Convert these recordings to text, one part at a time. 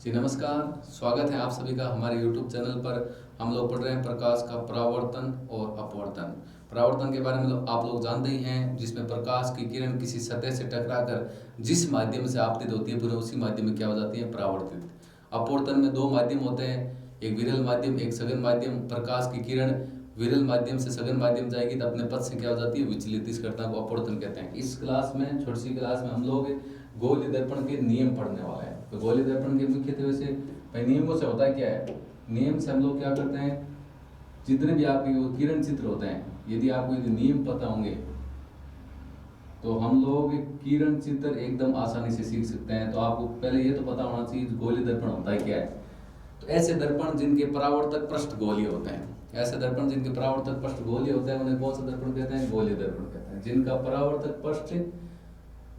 जी नमस्कार, स्वागत है आप सभी का हमारे YouTube चैनल पर। हम लोग पढ़ रहे हैं प्रकाश का परावर्तन और अपवर्तन। परावर्तन के बारे में आप लोग जानते ही हैं, जिसमें प्रकाश की किरण किसी सतह से टकराकर जिस माध्यम से आपतित होती है पुनः उसी माध्यम में क्या हो जाती है, परावर्तित। अपवर्तन में दो माध्यम होते हैं, एक विरल माध्यम, एक सघन माध्यम। प्रकाश की किरण विरल माध्यम से सघन माध्यम जाएगी तो अपने पथ से क्या हो जाती है, विचलित। इस घटना को अपवर्तन कहते हैं। इस क्लास में, छोटी सी क्लास में, हम लोग गोलीय दर्पण के नियम पढ़ने वाले हैं। तो गोलीय दर्पण के मुख्यतः से भाई नियमों से होता क्या है, नियम से हम लोग क्या करते हैं, जितने भी आपके किरण चित्र होते हैं, यदि आपको यदि नियम पता होंगे तो हम लोग किरण चित्र एकदम आसानी से सीख सकते हैं। तो आपको पहले ये तो पता होना चाहिए गोलीय दर्पण होता है क्या है। तो ऐसे दर्पण जिनके परावर्तक पृष्ठ गोलीय होते हैं, ऐसे दर्पण जिनके परावर्तक पृष्ठ गोलीय होते हैं उन्हें कौन सा दर्पण कहते हैं, गोलीय दर्पण कहते हैं। जिनका परावर्तक पृष्ठ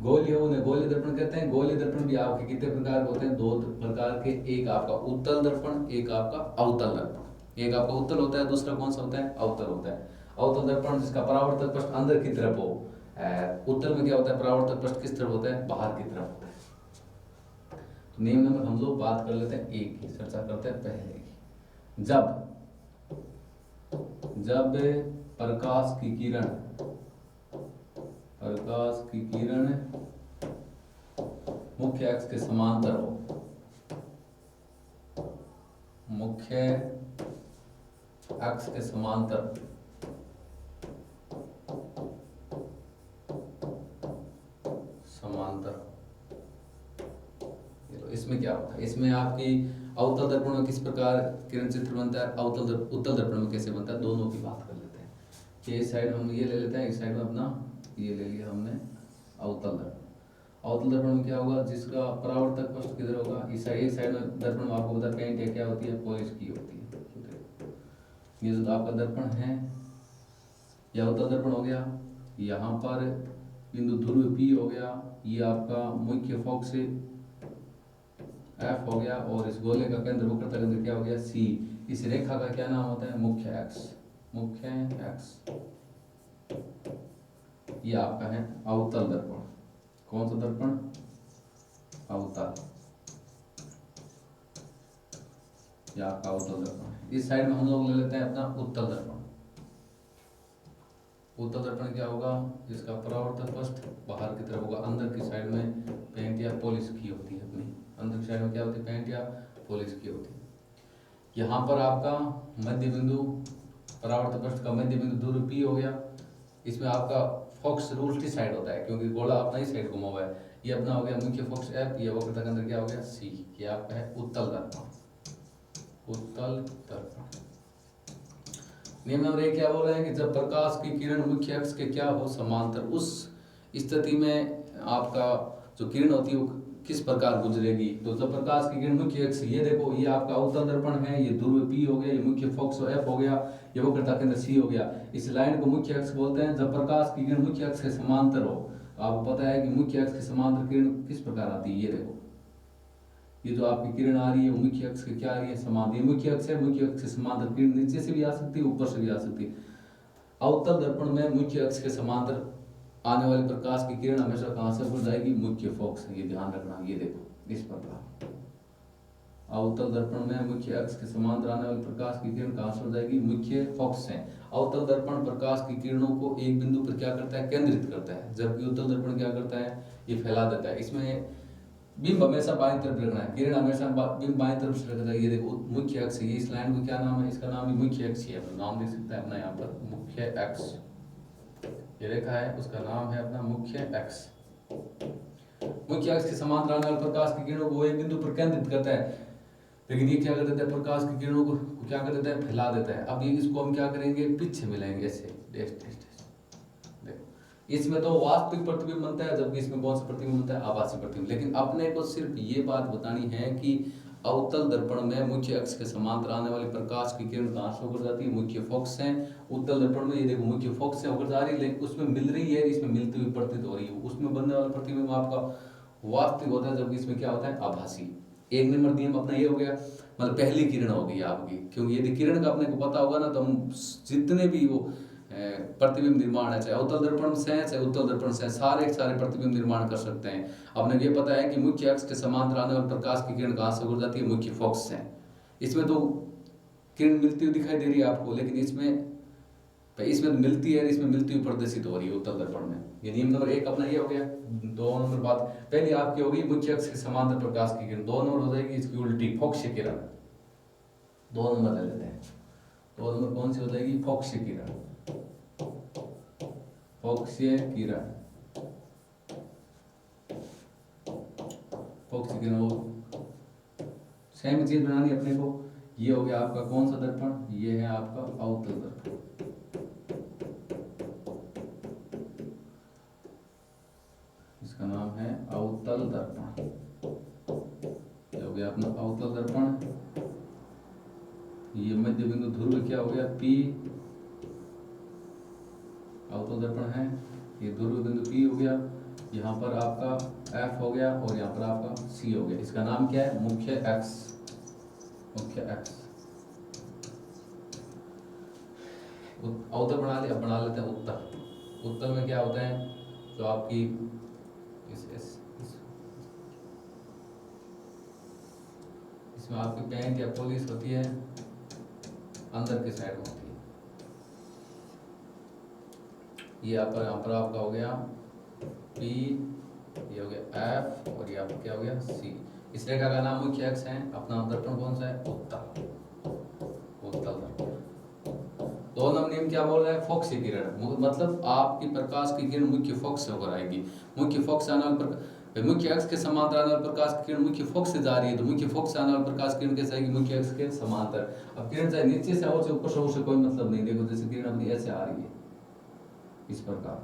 गोलीय उन्हें गोलीय दर्पण कहते हैं। गोलीय दर्पण भी आपके कितने प्रकार के होते हैं, दो प्रकार के। एक आपका उत्तल दर्पण, एक आपका अवतल दर्पण। एक आपका उत्तल होता है, दूसरा कौन सा होता है, अवतल होता है। अवतल दर्पण जिसका परावर्तक पृष्ठ अंदर की तरफ हो, उत्तल में क्या होता है, परावर्तक पृष्ठ किस तरफ होता है, बाहर की तरफ होता है। तो नियम नंबर हम लोग बात कर लेते हैं, एक की चर्चा करते हैं पहले की। जब प्रकाश की किरण मुख्य अक्ष के समांतर हो, मुख्य अक्ष के समांतर, इसमें क्या होता है, इसमें आपकी अवतल दर्पण में किस प्रकार किरण चित्र बनता है, उत्तल दर्पण में कैसे बनता है, दोनों की बात कर लेते हैं। कि इस साइड हम ये ले लेते हैं, इस साइड में अपना ये ले लिया हमने अवतल दर्पण। अवतल दर्पण में क्या होगा, जिसका परावर्तक पृष्ठ किधर होगा, इस साइड, एक साइड में दर्पण में आपको पता है पेंट है क्या होती है, पॉलिश की होती है। ये जो आपका दर्पण है, यह अवतल दर्पण हो गया। यहाँ पर बिंदु ध्रुव P हो गया, ये आपका मुख्य फोकस F हो गया, और इस गोले का केंद्र, वक्रता केंद्र क्या हो गया, C। इस रेखा का क्या नाम होता है, मुख्य अक्ष। ये आपका है अवतल दर्पण। कौन सा दर्पण, अवतल। ये आपका अवतल दर्पण है। इस साइड में हम लोग ले लेते हैं अपना उत्तल दर्पण। उत्तल दर्पण क्या होगा, जिसका परावर्तक पृष्ठ बाहर की तरफ होगा, अंदर की साइड में पेंट या पॉलिश की होती है अपनी। अंदर की साइड में क्या होती है, पेंट या पॉलिश की होती है। यहाँ पर आपका मध्य बिंदु, परावर्तक पृष्ठ का मध्य बिंदु ध्रुव P हो गया। इसमें आपका फोकस उल्टी साइड होता है, क्योंकि गोला अपना ही साइड घुमा हुआ है। ये अपना हो गया मुख्य फोकस F, ये वक्रता के अंदर क्या हो गया, C। ये आपका है उत्तल दर्पण। नियम नंबर 1 क्या बोल रहे हैं कि जब प्रकाश की किरण मुख्य अक्ष के क्या हो, समांतर, उस स्थिति में आपका जो किरण होती है वो किस प्रकार गुजरेगी। तो जब प्रकाश की किरण मुख्य अक्ष, ये देखो, ये आपका अवतल दर्पण है, ये ध्रुव P हो गया, ये मुख्य फोकस F हो गया, ये वक्रता केंद्र C हो गया। इस लाइन को मुख्य अक्ष बोलते हैं। जब प्रकाश की किरण मुख्य अक्ष के समांतर हो, आपको पता है कि मुख्य अक्ष के समांतर किरण किस प्रकार आती है, ये देखो, ये जो आपकी किरण आ रही है वो मुख्य अक्ष के क्या आ रही है, समांतर। ये मुख्य अक्ष है, मुख्य अक्ष के समांतर किरण नीचे से भी आ सकती है, ऊपर से भी आ सकती है। अवतल दर्पण में मुख्य अक्ष के समांतर आने वाली प्रकाश की किरण हमेशा कहां से गुजर जाएगी, मुख्य फोकस है, ये ध्यान रखना। ये देखो इस प्रकार अवतल दर्पण में मुख्य अक्ष के समांतर आने वाली प्रकाश की किरण कहां से जाएगी, मुख्य फोकस है। अवतल दर्पण प्रकाश की किरणों को एक बिंदु पर क्या करता है, केंद्रित करता है, जबकि उत्तल दर्पण क्या करता है, ये फैला देता है। इसमें बिंब हमेशा बाईं तरफ रखना है, किरण हमेशा बिंब बाईं तरफ से रखना है। ये देखो मुख्य अक्ष, ये इस लाइन को क्या नाम है, इसका नाम ही मुख्य अक्ष है। नाम देख सकता है अपना यहाँ पर, मुख्य अक्ष। ये रेखा है, उसका नाम है अपना मुख्य अक्ष। मुख्य अक्ष के समांतर आने वाले प्रकाश की किरणों को एक बिंदु पर केंद्रित करता है, लेकिन ये क्या कर देता है, प्रकाश की किरणों को क्या कर देता है, फैला देता है। अब ये इसको हम क्या करेंगे, पीछे मिलाएंगे ऐसे, देखो इसमें तो वास्तविक प्रतिबिंब बनता है, जबकि इसमें कौन सा प्रतिबिंब बनता है, आभासी प्रतिबिंब। लेकिन अपने को सिर्फ ये बात बतानी है कि अवतल दर्पण में मुख्य अक्ष के समांतर आने वाली प्रकाश की किरण कहां से होकर जाती है, मुख्य फोकस है। उत्तल दर्पण में ये देखो मुख्य फोकस से होकर जा रही है, लेकिन उसमें मिल रही है, इसमें मिलती हुई प्रतीत हो रही है। उसमें बनने वाला प्रतिबिंब आपका वास्तविक होता है, जबकि इसमें क्या होता है, आभासी। एक नंबर नियम अपना ये हो गया, मतलब पहली किरण हो गई आपकी। क्योंकि यदि किरण का अपने को पता होगा ना, तो हम जितने भी वो प्रतिबिंब निर्माण है, चाहे अवतल दर्पण से, चाहे उत्तल दर्पण से, सारे प्रतिबिंब निर्माण कर सकते हैं। आपने ये पता है कि मुख्य अक्ष के समांतर आने वाली प्रकाश की किरण कहाँ से गुजर जाती है? मुख्य फोकस से। इसमें तो किरण मिलती हुई दिखाई दे रही है आपको, लेकिन इसमें तो मिलती है, इसमें मिलती हुई प्रदर्शित हो रही है उत्तल दर्पण में। ये नियम नंबर 1 अपना ये हो गया। 2 नंबर बात पहली आपकी होगी मुख्य अक्ष के समांतर प्रकाश की किरण। 2 नंबर हो जाएगी इसकी उल्टी, फोक्सीय किरण। 2 नंबर ले लेते हैं। 2 नंबर कौन सी हो जाएगी? फोक्सीय किरण। फोक्सीय किरण, फोक्सीय किरण सेम चीज बनानी है अपने को। ये हो गया आपका कौन सा दर्पण? ये है आपका अवतल दर्पण। इसका नाम है अवतल दर्पण। ये हो गया अपना अवतल दर्पण। ये मध्य बिंदु ध्रुव क्या हो गया? P अवतल दर्पण है। ये ध्रुव बिंदु P हो गया। यहाँ पर आपका F हो गया और यहाँ पर आपका C हो गया। इसका नाम क्या है? मुख्य अक्ष। मुख्य अक्ष अवतल बना लिया। बना लेते हैं उत्तल। उत्तल में क्या होता है? जो आपकी इसमें आपकी पेंट या पॉलिश होती है, अंदर की साइड में होती है। ये यहाँ पर आपका हो गया P, ये हो गया F और ये आपका क्या हो गया? C। इस रेखा का नाम मुख्य अक्ष है। अपना दर्पण कौन सा है? उत्तल। उत्तल दर्पण। 2 नंबर नियम क्या बोल रहा है? फोक्सीय किरण, मतलब आपकी प्रकाश की किरण मुख्य फोकस से होकर आएगी। मुख्य फोकस आने वाले मुख्य अक्ष के समांतर आने वाली प्रकाश की किरण मुख्य फोकस से जा रही है, तो मुख्य फोकस से आने वाली प्रकाश की किरण कैसे आएगी? मुख्य अक्ष के समांतर। अब किरण चाहे नीचे से हो चाहे ऊपर से हो, उससे कोई मतलब नहीं। देखो जैसे किरण अपनी ऐसे आ रही है, इस प्रकार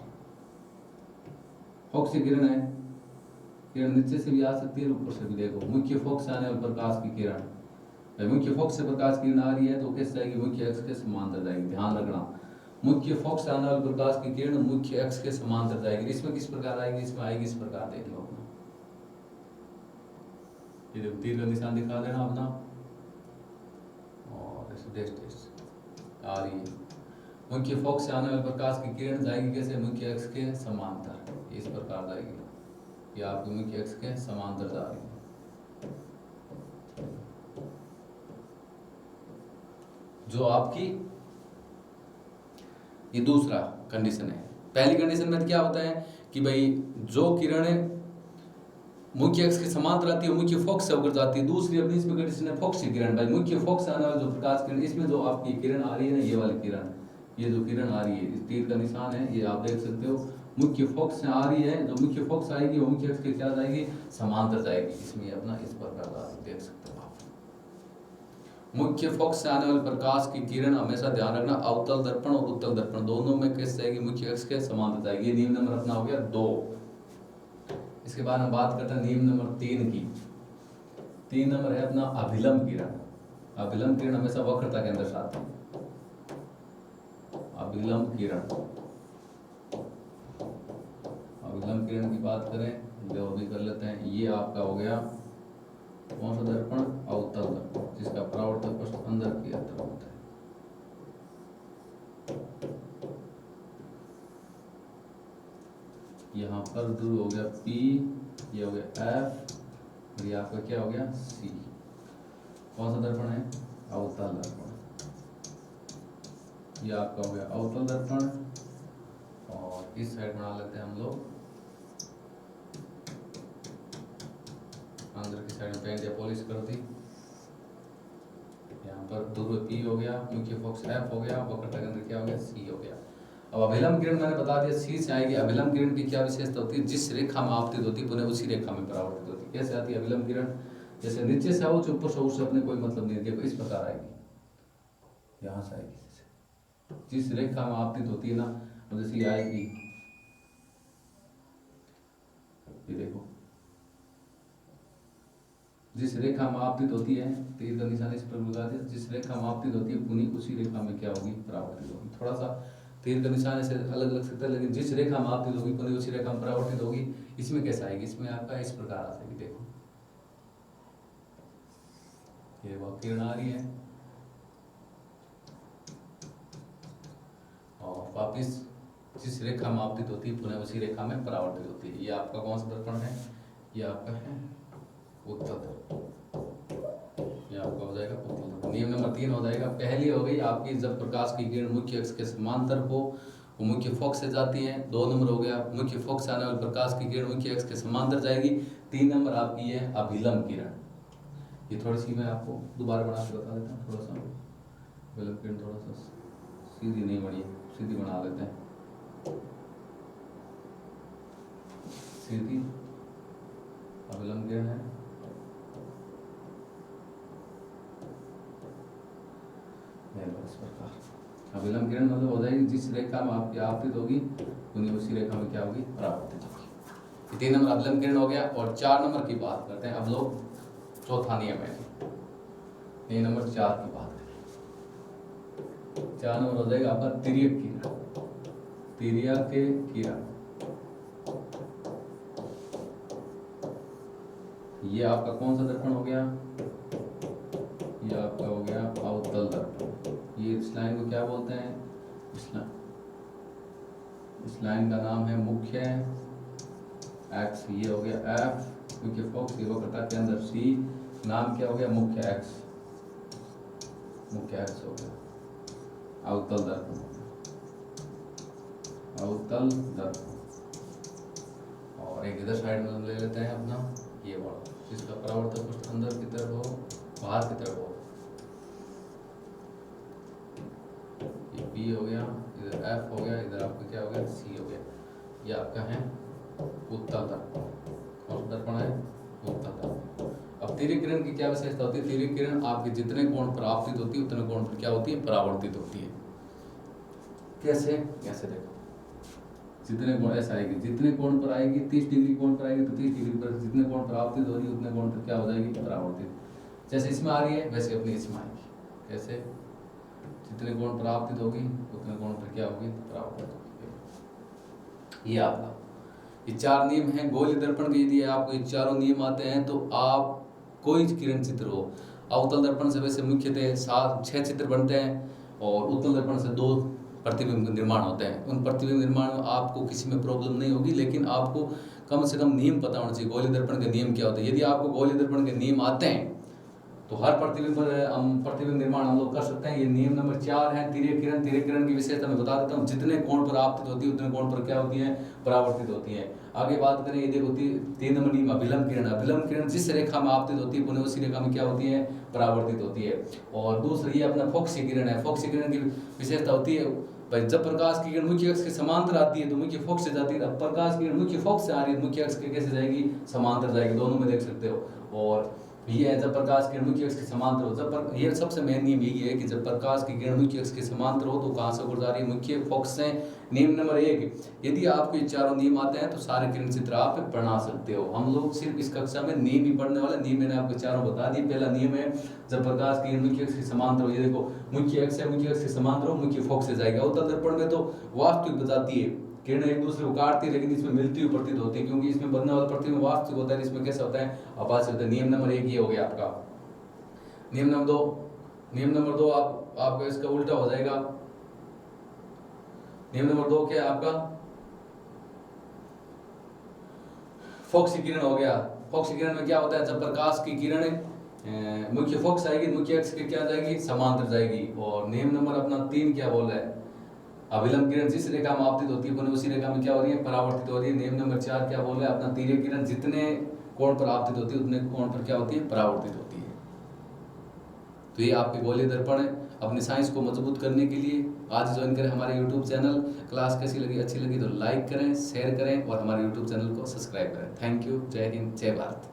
फोक्सीय किरण है। किरण नीचे से भी आ सकती है, ऊपर से भी। देखो मुख्य फोकस से आने वाली प्रकाश की किरण, मुख्य फोकस से प्रकाश की किरण आ रही है तो कैसे जाएगी? मुख्य अक्ष के समांतर जाएगी। ध्यान रखना, मुख्य फोकस से आने वाली प्रकाश की किरण मुख्य अक्ष के समांतर जाएगी। इसमें किस प्रकार आएगी? इसमें आएगी इस प्रकार। देख लो अपना, ये देखो तीर का निशान दिखा देना अपना, और आ रही है। मुख्य फोकस से आने वाले प्रकाश की किरण जाएगी कैसे? मुख्य अक्ष के समांतर। इस प्रकार जाएगी। ये आपके मुख्य अक्ष के समांतर जा रही है। जो आपकी ये दूसरा कंडीशन है। पहली कंडीशन में क्या होता है कि भाई जो किरणें मुख्य अक्ष के समांतर आती है मुख्य फोकस से होकर जाती है। दूसरी अपनी इसमें कंडीशन है फोक्सीय किरण। भाई मुख्य फोकस से आने वाली जो प्रकाश किरण, इसमें जो आपकी किरण आ रही है ना, ये वाली किरण, ये जो किरण आ रही है, इस तीर का निशान है, ये आप देख सकते हो। मुख्य फोकस से आ रही है, जो मुख्य फोकस आएगी वो मुख्य अक्ष के क्या जाएगी? समांतर जाएगी। इसमें अपना इस प्रकार देख सकते हो आप। मुख्य फोकस से आने वाले प्रकाश की किरण हमेशा ध्यान रखना, अवतल दर्पण और उत्तल दर्पण दोनों में कैसे जाएगी? मुख्य अक्ष के समांतर जाएगी। ये नियम नंबर अपना हो गया 2। इसके बाद हम बात करते हैं नियम नंबर 3 की। 3 नंबर है अपना अभिलंब किरण। अभिलंब किरण हमेशा वक्रता के अंदर आती है। अभिलंब किरण, अभिलंब किरण की बात करें जो भी कर लेते हैं। ये आपका हो गया कौन सा दर्पण? अवतल दर्पण, जिसका परावर्तक पृष्ठ अंदर की तरफ होता है। यहाँ पर ध्रुव हो गया P, ये हो गया F और ये आपका क्या हो गया? C। कौन सा दर्पण है? अवतल दर्पण। ये आपका हो गया अवतल दर्पण। और इस साइड बना लेते हैं हम लोग, अंदर की साइड में पेंट या पॉलिश कर दी। यहाँ पर ध्रुव P हो गया, मुख्य फोकस F हो गया, वक्रता के अंदर क्या हो गया? C हो गया। अब अभिलंब किरण मैंने बता दिया C से आएगी। अभिलंब किरण की क्या विशेषता होती है? जिस रेखा में आपतित होती है पुनः उसी रेखा में परावर्तित होती है। कैसे आती है अभिलंब किरण? जैसे नीचे से आओ, ऊपर से, उससे अपने कोई मतलब नहीं। देखो इस प्रकार आएगी, यहाँ से आएगी। जिस रेखा में आपतित होती है ना, जैसे ये आएगी, ये देखो जिस रेखा में आपतित होती है, तीर का निशान इस पर लगा दिया, जिस रेखा में आपतित होती है पुनः उसी रेखा में क्या होगी? परावर्तित होगी। थोड़ा सा तीर का निशान ऐसे अलग लग सकता है, लेकिन जिस रेखा में आपतित होगी पुनः उसी रेखा में परावर्तित होगी। इसमें कैसा आएगी? इसमें आपका इस प्रकार आ जाएगी। देखो ये वह किरण आ रही है और वापिस जिस रेखा में आपतित होती है पुनः उसी रेखा में परावर्तित होती है। ये आपका कौन सा दर्पण है? ये आपका है उत्तल दर्पण। ये आपका हो जाएगा उत्तल दर्पण। नियम नंबर 3 हो जाएगा। पहली हो गई आपकी, जब प्रकाश की किरण मुख्य अक्ष के समांतर हो वो मुख्य फोकस से जाती है। 2 नंबर हो गया, मुख्य फोकस आने वाले प्रकाश की किरण मुख्य अक्ष के समांतर जाएगी। 3 नंबर आपकी है अभिलंब किरण। ये थोड़ी सी मैं आपको दोबारा बना के बता देता हूँ। थोड़ा सा अभिलंब किरण थोड़ा सा सीधी नहीं बनी, सीधी बना देते हैं। सीधी अभिलंब किरण है। इस प्रकार अभिलंब किरण मतलब हो जाएगी जिस रेखा में आपकी आपतित होगी उन्हीं उसी रेखा में क्या होगी? परावर्तित होगी। 3 नंबर अभिलंब किरण हो गया। और 4 नंबर की बात करते हैं। अब लोग चौथा नियम है, नियम नंबर 4 की बात करें। 4 नंबर हो जाएगा आपका तिर्यक किरण। तिर्यक किरण ये आपका कौन सा दर्पण हो गया? ये आपका हो गया अवतल दर्पण। ये इस लाइन को क्या बोलते हैं? इस लाइन का नाम है मुख्य एक्स। ये हो गया एफ, मुख्य फोकस। ये वक्रता के अंदर सी, नाम क्या हो गया? मुख्य एक्स। मुख्य एक्स हो गया अवतल दर्पण। अवतल दर्पण। और एक इधर साइड में ले लेते हैं अपना ये वाला, जिसका परावर्तक पृष्ठ अंदर की तरफ हो, बाहर की तरफ हो। ये बी हो गया, इधर एफ हो गया, इधर आपका क्या हो गया? सी हो गया। ये आपका है उत्तल दर्पण। कौन सा दर्पण है? उत्तल दर्पण। अब तिर्यक किरण की क्या विशेषता होती है? तिर्यक किरण आपके जितने कोण पर आपतित होती है उतने कोण पर क्या होती है? परावर्तित होती है। कैसे? कैसे देखो, जितने कोण ऐसा आएगी, जितने कोण पर आएगी 30 डिग्री कोण पर आएगी तो 30 डिग्री पर जितने कोण पर आपतित हो रही है उतने कोण पर क्या हो जाएगी? परावर्तित। जैसे इसमें आ रही है वैसे अपनी इसमें आएगी। कैसे? जितने कोण पर आपतित होगी उतने कोण पर क्या होगी? परावर्तित होगी। ये आपका ये 4 नियम हैं गोलीय दर्पण के। यदि आपको ये चारों नियम आते हैं तो आप कोई किरण चित्र हो, अवतल दर्पण से वैसे मुख्यतः 6 चित्र बनते हैं और उत्तल दर्पण से 2 प्रतिबिंब निर्माण होते हैं। उन प्रतिबिंब निर्माण में आपको किसी में प्रॉब्लम नहीं होगी, लेकिन आपको कम से कम नियम पता होना चाहिए गोलीय दर्पण के नियम क्या होते हैं। यदि आपको गोलीय दर्पण के नियम आते हैं तो हर प्रतिबिंब पर हम प्रतिबिंब निर्माण हम लोग कर सकते हैं। ये नियम नंबर 4 है तिर्यक किरण। तिर्यक किरण की विशेषता मैं बता देता हूँ। जितने कोण पर आपतित होती है उतने कोण पर क्या होती है? परावर्तित होती है। आगे बात करें, ये देखो 3 नंबर नियम अभिलंब किरण। अभिलंब किरण जिस रेखा में आपतित होती है पुनः उसी रेखा में क्या होती है? परावर्तित होती है। और दूसरी ये अपना फोकसीय किरण है। फोकसीय किरण की विशेषता होती है भाई, जब प्रकाश की किरण मुख्य अक्ष के समांतर आती है तो मुख्य फोकस से जाती है। अब प्रकाश की किरण मुख्य फोकस से आ रही है, मुख्य अक्ष के कैसे जाएगी? समांतर जाएगी। दोनों में देख सकते हो। और ये है जब प्रकाश की किरण मुख्य अक्ष के समांतर हो। जब ये सबसे मेन नियम यही है कि जब प्रकाश की किरण मुख्य अक्ष के समांतर हो तो कहाँ से होकर जा रही है? मुख्य फोकस से। नियम नंबर 1, यदि आपको ये चारों नियम आते हैं तो सारे किरण चित्र आप बना सकते हो। हम लोग सिर्फ इस कक्षा में नियम ही पढ़ने वाले। नियम मैंने आपको चारों बता दिए। पहला नियम है जब प्रकाश की किरण मुख्य अक्ष के समांतर हो, ये देखो मुख्य अक्ष है, मुख्य अक्ष के समांतर हो, मुख्य फोकस से जाएगा। अवतल दर्पण में तो वास्तविक बताती है, किरण एक दूसरे को काटती है लेकिन इसमें मिलती हुई प्रतीत होती है, क्योंकि इसमें बनने वाला प्रतिबिंब वास्तविक होता है, इसमें कैसा होता है? आभासी होता है। नियम नंबर 1 ये हो गया आपका। नियम नंबर 2 आपका इसका उल्टा हो जाएगा। नियम नंबर 2 क्या है आपका? फोकसीय किरण हो गया। फोकसीय किरण में क्या होता है? जब प्रकाश की किरण मुख्य फोकस आएगी, मुख्य अक्ष के क्या जाएगी? समांतर जाएगी। और नियम नंबर अपना 3 क्या बोल रहा है? अभिलंब किरण जिस रेखा में आपतित होती है पुनः उसी रेखा में क्या हो रही है? परावर्तित हो रही है। नियम नंबर 4 क्या बोल रहा है अपना? तिर्यक किरण जितने कोण पर आपतित होती है उतने कोण पर क्या होती है? परावर्तित होती है। तो ये आपके गोलीय दर्पण है। अपनी साइंस को मजबूत करने के लिए आज ज्वाइन करें हमारे यूट्यूब चैनल। क्लास कैसी लगी? अच्छी लगी तो लाइक करें, शेयर करें और हमारे यूट्यूब चैनल को सब्सक्राइब करें। Thank you. जय हिंद, जय भारत।